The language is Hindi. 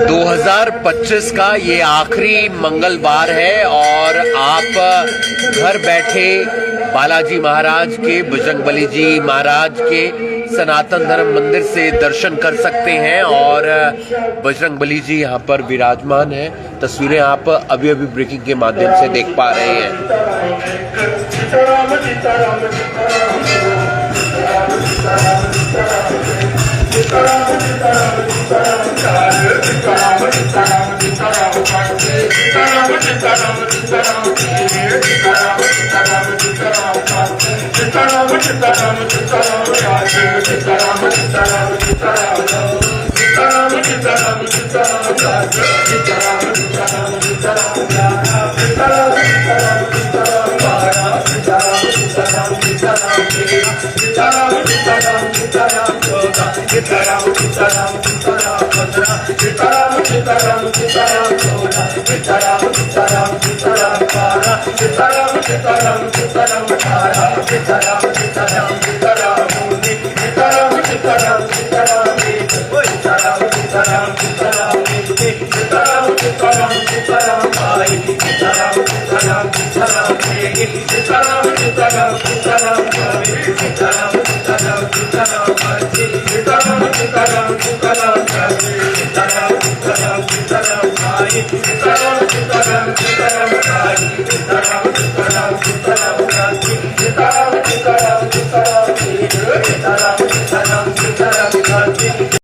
2025 का ये आखिरी मंगलवार है और आप घर बैठे बालाजी महाराज के, बजरंगबली जी महाराज के सनातन धर्म मंदिर से दर्शन कर सकते हैं। और बजरंगबली जी यहाँ पर विराजमान है। तस्वीरें आप अभी अभी ब्रेकिंग के माध्यम से देख पा रहे हैं। सीताराम